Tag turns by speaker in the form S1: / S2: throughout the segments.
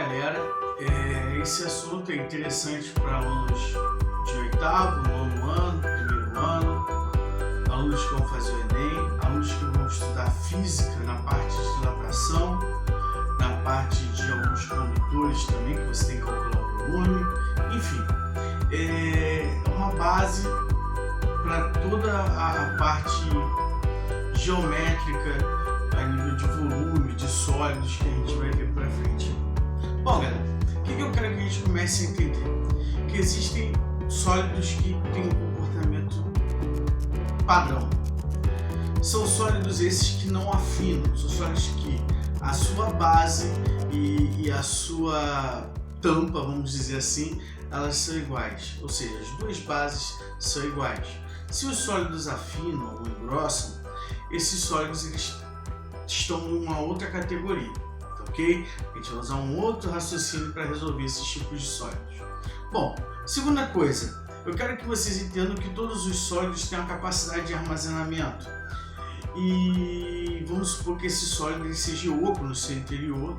S1: galera, esse assunto é interessante para alunos de oitavo, nono ano, primeiro ano, alunos que vão fazer o Enem, alunos que vão estudar física na parte de dilatação, na parte de alguns condutores também, que você tem que calcular o volume, enfim, é uma base para toda a parte geométrica a nível de volume, de sólidos que a gente vai ver para frente. Bom, galera, o que eu quero que a gente comece a entender? Que existem sólidos que têm um comportamento padrão. São sólidos esses que não afinam, são sólidos que a sua base e a sua tampa, vamos dizer assim, elas são iguais, ou seja, as duas bases são iguais. Se os sólidos afinam ou engrossam, esses sólidos eles estão em uma outra categoria, ok? A gente vai usar um outro raciocínio para resolver esses tipos de sólidos. Bom, segunda coisa, eu quero que vocês entendam que todos os sólidos têm uma capacidade de armazenamento. E vamos supor que esse sólido ele seja oco no seu interior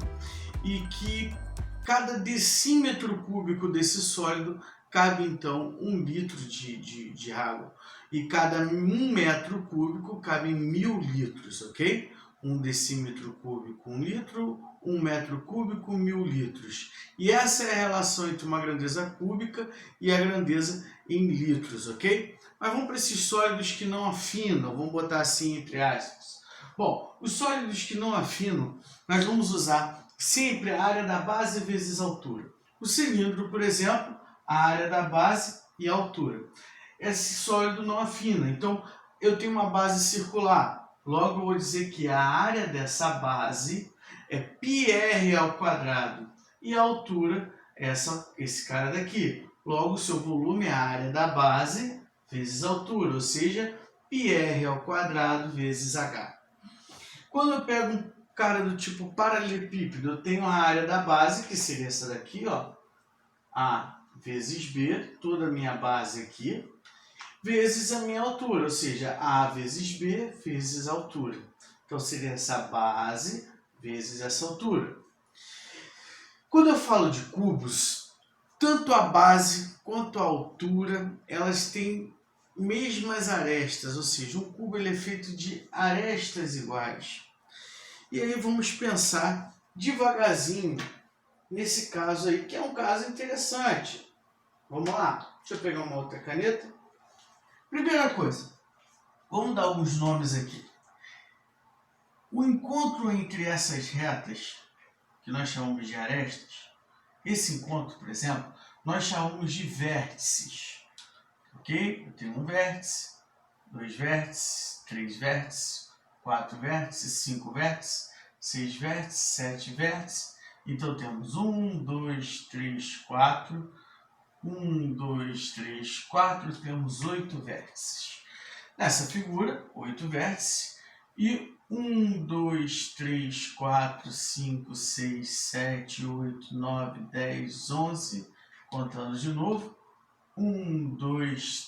S1: e que cada decímetro cúbico desse sólido cabe então 1 litro de água. E cada 1 metro cúbico cabe 1000 litros, ok? 1 decímetro cúbico, 1 litro, 1 metro cúbico, 1000 litros. E essa é a relação entre uma grandeza cúbica e a grandeza em litros, ok? Mas vamos para esses sólidos que não afinam, vamos botar assim entre aspas. Bom, os sólidos que não afinam, nós vamos usar sempre a área da base vezes a altura. O cilindro, por exemplo, a área da base e a altura. Esse sólido não afina, então eu tenho uma base circular. Logo eu vou dizer que a área dessa base é πr ao quadrado e a altura é esse cara daqui. Logo o seu volume é a área da base vezes a altura, ou seja, πr ao quadrado vezes h. Quando eu pego um cara do tipo paralelepípedo, eu tenho a área da base, que seria essa daqui, ó, A vezes B, toda a minha base aqui, vezes a minha altura, ou seja, A vezes B vezes a altura. Então seria essa base vezes essa altura. Quando eu falo de cubos, tanto a base quanto a altura, elas têm mesmas arestas, ou seja, um cubo ele é feito de arestas iguais. E aí vamos pensar devagarzinho nesse caso aí, que é um caso interessante. Vamos lá, deixa eu pegar uma outra caneta. Primeira coisa, vamos dar alguns nomes aqui. O encontro entre essas retas, que nós chamamos de arestas, esse encontro, por exemplo, nós chamamos de vértices. Ok? Eu tenho um vértice, 2 vértices, 3 vértices, 4 vértices, 5 vértices, 6 vértices, 7 vértices. Então temos 1, 2, 3, 4. 1, 2, 3, 4. Temos 8 vértices. Nessa figura, 8 vértices. E 1, 2, 3, 4, 5, 6, 7, 8, 9, 10, 11. Contando de novo. 1, 2,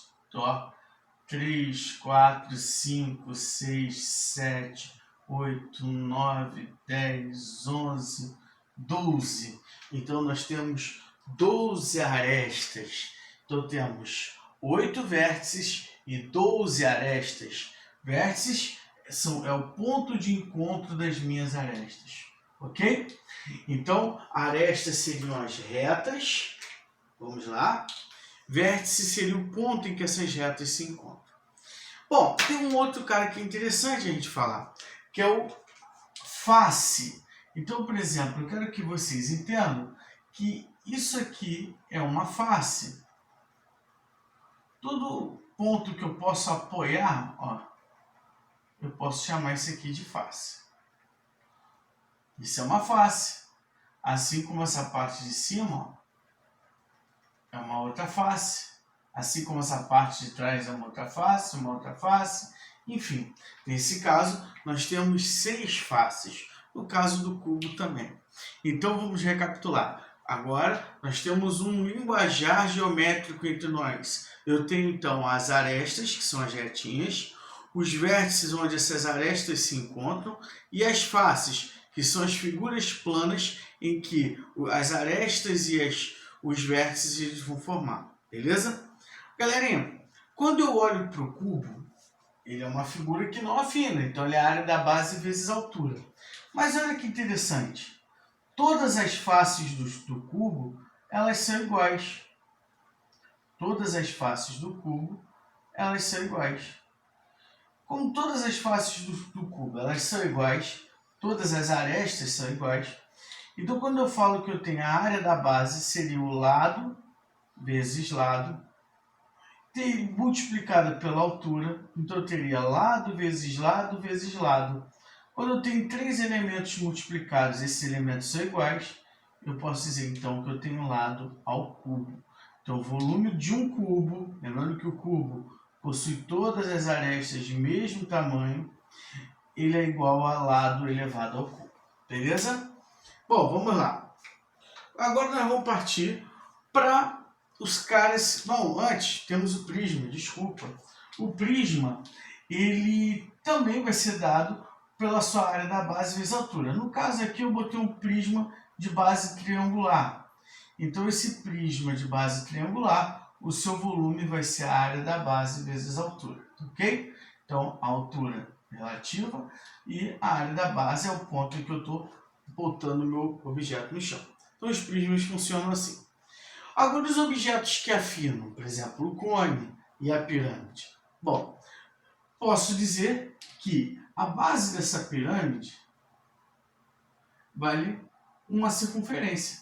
S1: 3, 4, 5, 6, 7, 8, 9, 10, 11, 12. Então nós temos 12 arestas. Então temos 8 vértices e 12 arestas. Vértices é o ponto de encontro das minhas arestas. Ok? Então, arestas seriam as retas. Vamos lá. Vértice seria o ponto em que essas retas se encontram. Bom, tem um outro cara que é interessante a gente falar, que é o face. Então, por exemplo, eu quero que vocês entendam que isso aqui é uma face. Todo ponto que eu posso apoiar, ó, eu posso chamar isso aqui de face. Isso é uma face. Assim como essa parte de cima, ó, é uma outra face, assim como essa parte de trás é uma outra face, enfim. Nesse caso, nós temos 6 faces, no caso do cubo também. Então, vamos recapitular. Agora, nós temos um linguajar geométrico entre nós. Eu tenho, então, as arestas, que são as retinhas, os vértices onde essas arestas se encontram, e as faces, que são as figuras planas em que as arestas e os vértices eles vão formar, beleza? Galerinha, quando eu olho para o cubo, ele é uma figura que não afina, então ele é a área da base vezes a altura. Mas olha que interessante, todas as faces do cubo, elas são iguais. Todas as faces do cubo, elas são iguais. Como todas as faces do cubo, elas são iguais, todas as arestas são iguais, então quando eu falo que eu tenho a área da base, seria o lado vezes lado, multiplicada pela altura, então eu teria lado vezes lado vezes lado. Quando eu tenho três elementos multiplicados, esses elementos são iguais, eu posso dizer então que eu tenho lado ao cubo. Então o volume de um cubo, lembrando que o cubo possui todas as arestas de mesmo tamanho, ele é igual a lado elevado ao cubo. Beleza? Bom, vamos lá. Agora nós vamos partir para os caras... Bom, antes temos o prisma, desculpa. O prisma, ele também vai ser dado pela sua área da base vezes altura. No caso aqui eu botei um prisma de base triangular. Então esse prisma de base triangular, o seu volume vai ser a área da base vezes a altura, ok? Então a altura relativa e a área da base é o ponto em que eu estou botando o meu objeto no chão. Então os prismas funcionam assim. Agora os objetos que afinam, por exemplo, o cone e a pirâmide. Bom, posso dizer que a base dessa pirâmide vale uma circunferência.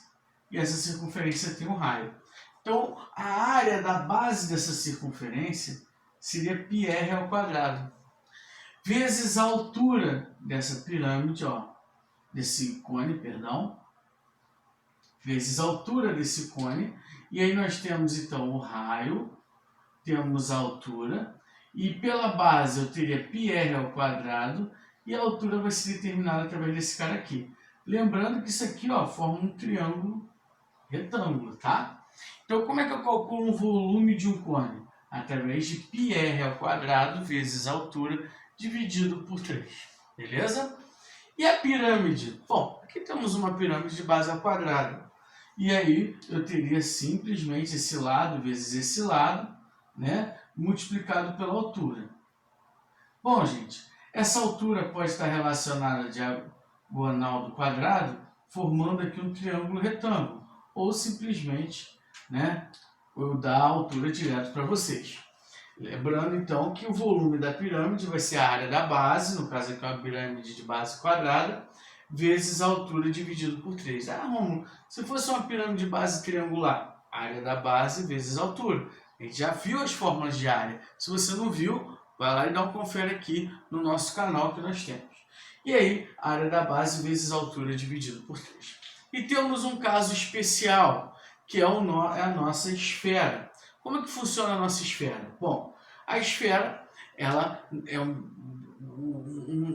S1: E essa circunferência tem um raio. Então, a área da base dessa circunferência seria πr ao quadrado, vezes a altura dessa pirâmide, desse cone, perdão, vezes a altura desse cone. E aí nós temos, então, o raio, temos a altura, e pela base eu teria πr ao quadrado, e a altura vai ser determinada através desse cara aqui. Lembrando que isso aqui forma um triângulo retângulo, tá? Então, como é que eu calculo o volume de um cone? Através de πr ao quadrado vezes a altura dividido por 3, beleza? E a pirâmide? Bom, aqui temos uma pirâmide de base ao quadrado. E aí eu teria simplesmente esse lado vezes esse lado, né, multiplicado pela altura. Bom, gente, essa altura pode estar relacionada à diagonal do quadrado, formando aqui um triângulo retângulo. Ou simplesmente, né, eu dar a altura direto para vocês. Lembrando então que o volume da pirâmide vai ser a área da base, no caso aqui é uma pirâmide de base quadrada, vezes a altura dividido por 3. Romulo, se fosse uma pirâmide de base triangular, área da base vezes a altura. A gente já viu as fórmulas de área. Se você não viu, vai lá e dá um confere aqui no nosso canal que nós temos. E aí, a área da base vezes a altura dividido por 3. E temos um caso especial, que é a nossa esfera. Como é que funciona a nossa esfera? Bom, a esfera ela é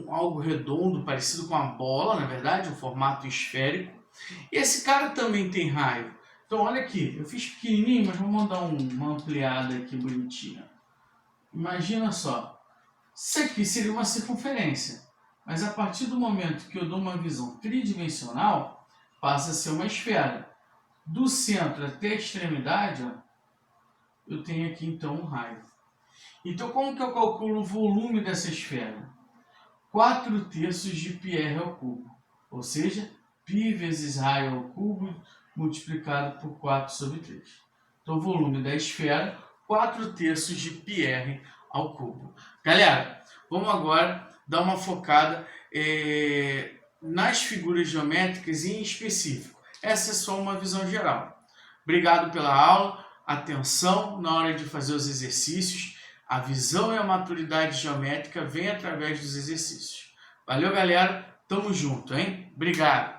S1: algo redondo, parecido com uma bola, na verdade, um formato esférico. E esse cara também tem raio. Então, olha aqui, eu fiz pequenininho, mas vamos dar uma ampliada aqui bonitinha. Imagina só, isso aqui seria uma circunferência, mas a partir do momento que eu dou uma visão tridimensional, passa a ser uma esfera. Do centro até a extremidade, eu tenho aqui então um raio. Então, como que eu calculo o volume dessa esfera? 4/3 de πr ao cubo, ou seja, π vezes raio ao cubo multiplicado por 4/3. Então, o volume da esfera, 4/3 de πr ao cubo. Galera, vamos agora dar uma focada nas figuras geométricas em específico. Essa é só uma visão geral. Obrigado pela aula, atenção na hora de fazer os exercícios. A visão e a maturidade geométrica vem através dos exercícios. Valeu, galera. Tamo junto, hein? Obrigado.